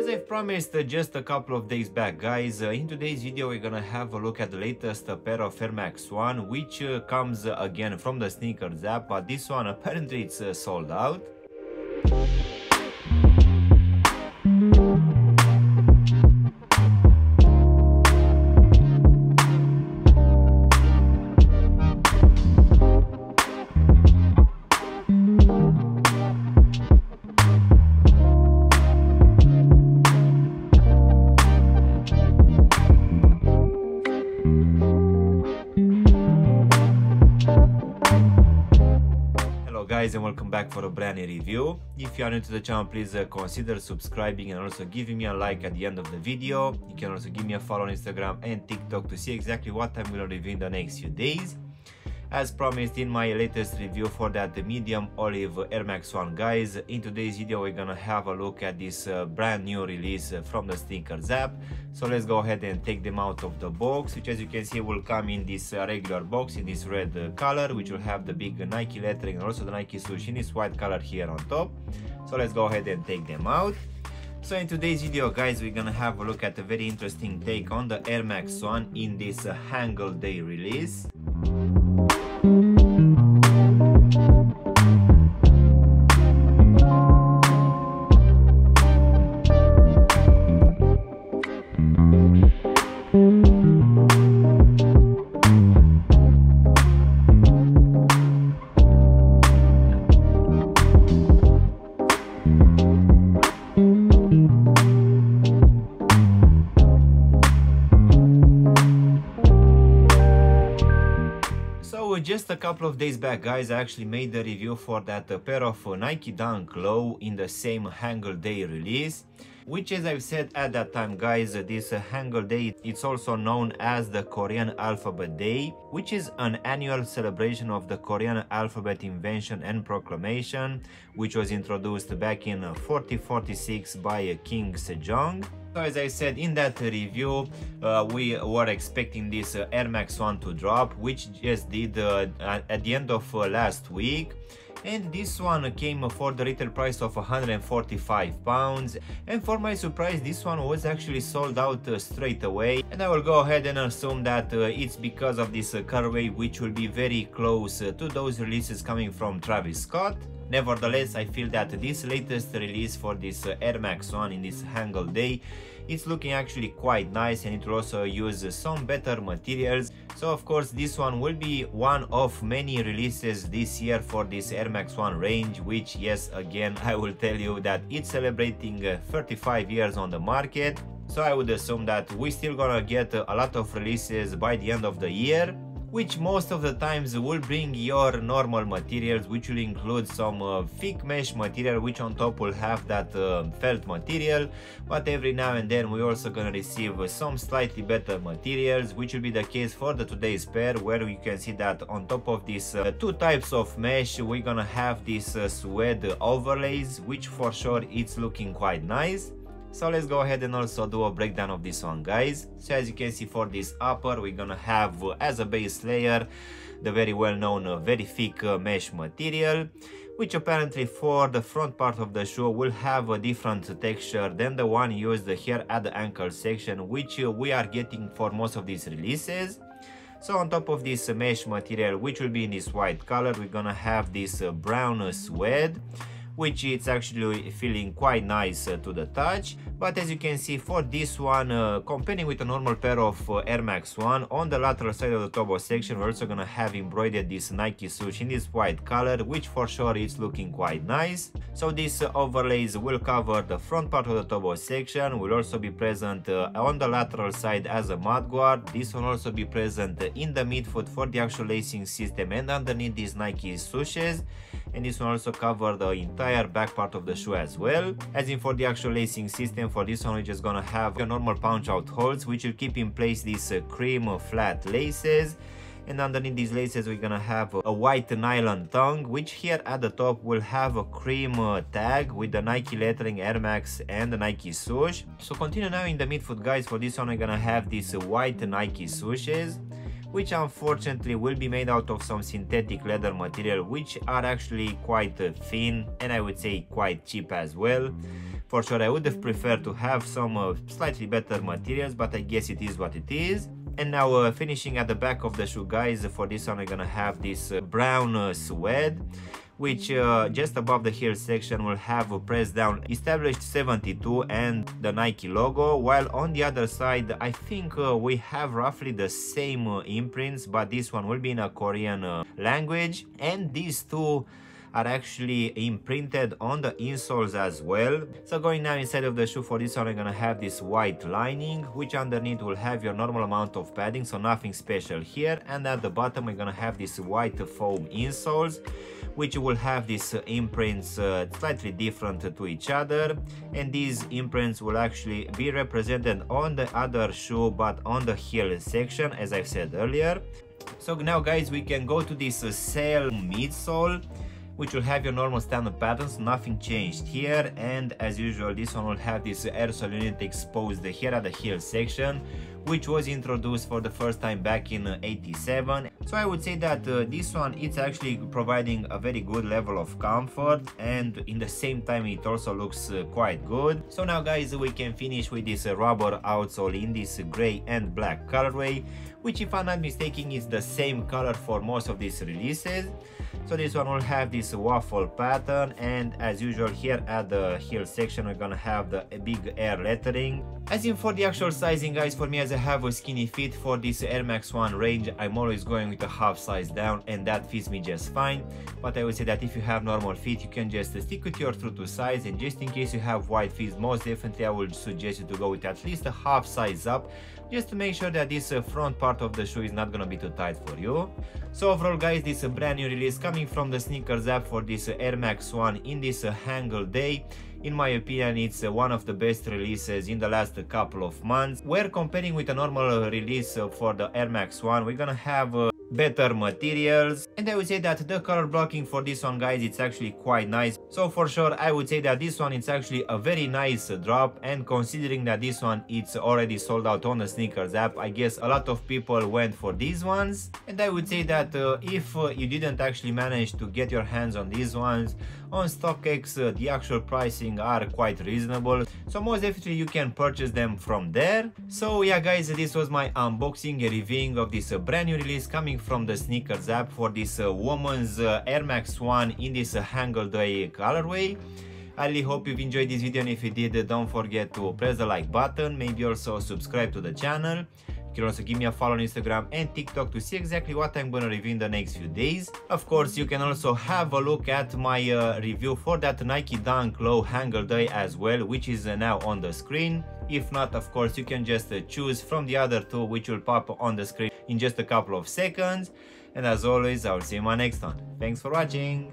As I've promised just a couple of days back, guys, in today's video we're gonna have a look at the latest pair of Air Max 1, which comes again from the sneakers app, but this one apparently it's sold out. Guys, and welcome back for a brand new review. If you are new to the channel, please consider subscribing and also giving me a like at the end of the video. You can also give me a follow on Instagram and TikTok to see exactly what I'm going to review in the next few days. As promised in my latest review for that medium olive Air Max 1, guys, in today's video we're gonna have a look at this brand new release from the sneakers app. So let's go ahead and take them out of the box, which as you can see will come in this regular box in this red color, which will have the big Nike lettering and also the Nike swoosh in this white color here on top. So let's go ahead and take them out. So in today's video, guys, we're gonna have a look at a very interesting take on the Air Max 1 in this Hangul Day release. Just a couple of days back, guys, I actually made a review for that pair of Nike Dunk Low in the same Hangul Day release, which, as I've said at that time, guys, this Hangul Day, it's also known as the Korean Alphabet Day, which is an annual celebration of the Korean alphabet invention and proclamation, which was introduced back in 1446 by King Sejong. So as I said in that review, we were expecting this Air Max 1 to drop, which just did at the end of last week. And this one came for the retail price of £145, and for my surprise this one was actually sold out straight away. And I will go ahead and assume that it's because of this colorway, which will be very close to those releases coming from Travis Scott. Nevertheless, I feel that this latest release for this Air Max 1 in this Hangul Day, it's looking actually quite nice, and it will also use some better materials. So of course this one will be one of many releases this year for this Air Max 1 range, which, yes, again I will tell you that it's celebrating 35 years on the market. So I would assume that we're still gonna get a lot of releases by the end of the year, which most of the times will bring your normal materials, which will include some thick mesh material, which on top will have that felt material. But every now and then we're also gonna receive some slightly better materials, which will be the case for the today's pair, where you can see that on top of these two types of mesh, we're gonna have these suede overlays, which for sure it's looking quite nice. So let's go ahead and also do a breakdown of this one, guys. So as you can see, for this upper we're gonna have as a base layer the very well known very thick mesh material, which apparently for the front part of the shoe will have a different texture than the one used here at the ankle section, which we are getting for most of these releases. So on top of this mesh material, which will be in this white color, we're gonna have this brown suede, which it's actually feeling quite nice to the touch. But as you can see, for this one, comparing with a normal pair of Air Max 1, on the lateral side of the toe section we're also gonna have embroidered this Nike swoosh in this white color, which for sure is looking quite nice. So these overlays will cover the front part of the toe section, will also be present on the lateral side as a mud guard. This will also be present in the midfoot for the actual lacing system and underneath these Nike swooshes, and this will also cover the entire back part of the shoe as well. As in for the actual lacing system, for this one we're just gonna have a normal punch out holes, which will keep in place these cream flat laces, and underneath these laces we're gonna have a white nylon tongue, which here at the top will have a cream tag with the Nike lettering, Air Max and the Nike swoosh. So continue now in the midfoot, guys. For this one we're gonna have these white Nike swooshes, which unfortunately will be made out of some synthetic leather material, which are actually quite thin and I would say quite cheap as well. For sure I would have preferred to have some slightly better materials, but I guess it is what it is. And now finishing at the back of the shoe, guys, for this one we're gonna have this brown suede, which just above the heel section will have a press down established 72 and the Nike logo, while on the other side I think we have roughly the same imprints, but this one will be in a Korean language, and these two are actually imprinted on the insoles as well. So going now inside of the shoe, for this one I'm gonna have this white lining, which underneath will have your normal amount of padding, so nothing special here. And at the bottom we're gonna have this white foam insoles, which will have these imprints slightly different to each other, and these imprints will actually be represented on the other shoe but on the heel section, as I've said earlier. So now, guys, we can go to this sail midsole, which will have your normal standard patterns, nothing changed here. And as usual, this one will have this aerosol unit exposed here at the heel section, which was introduced for the first time back in '87. So I would say that this one, it's actually providing a very good level of comfort, and in the same time it also looks quite good. So now, guys, we can finish with this rubber outsole in this gray and black colorway, which, if I'm not mistaken, is the same color for most of these releases. So this one will have this waffle pattern, and as usual here at the heel section we're gonna have the big air lettering. As in for the actual sizing, guys, for me, as I have a skinny feet, for this Air Max 1 range I'm always going with a half size down, and that fits me just fine. But I would say that if you have normal feet, you can just stick with your true to size, and just in case you have wide feet, most definitely I would suggest you to go with at least a half size up, just to make sure that this front part of the shoe is not gonna be too tight for you. So overall, guys, this brand new release coming from the SNKRS app for this Air Max 1 in this Hangul Day. In my opinion, it's one of the best releases in the last couple of months. Where comparing with a normal release for the Air Max 1, we're gonna have better materials, and I would say that the color blocking for this one, guys, it's actually quite nice. So for sure I would say that this one is actually a very nice drop, and considering that this one it's already sold out on the SNKRS app, I guess a lot of people went for these ones. And I would say that if you didn't actually manage to get your hands on these ones on StockX, the actual pricing are quite reasonable, so most definitely you can purchase them from there. So yeah, guys, this was my unboxing and reviewing of this brand new release coming from the SNKRS app for this woman's Air Max 1 in this Hangul Day colorway. I really hope you've enjoyed this video, and if you did, don't forget to press the like button, maybe also subscribe to the channel. You can also give me a follow on Instagram and TikTok to see exactly what I'm gonna review in the next few days. Of course, you can also have a look at my review for that Nike Dunk Low Hangul Day as well, which is now on the screen. If not, of course, you can just choose from the other two, which will pop on the screen in just a couple of seconds. And as always, I'll see you in my next one. Thanks for watching.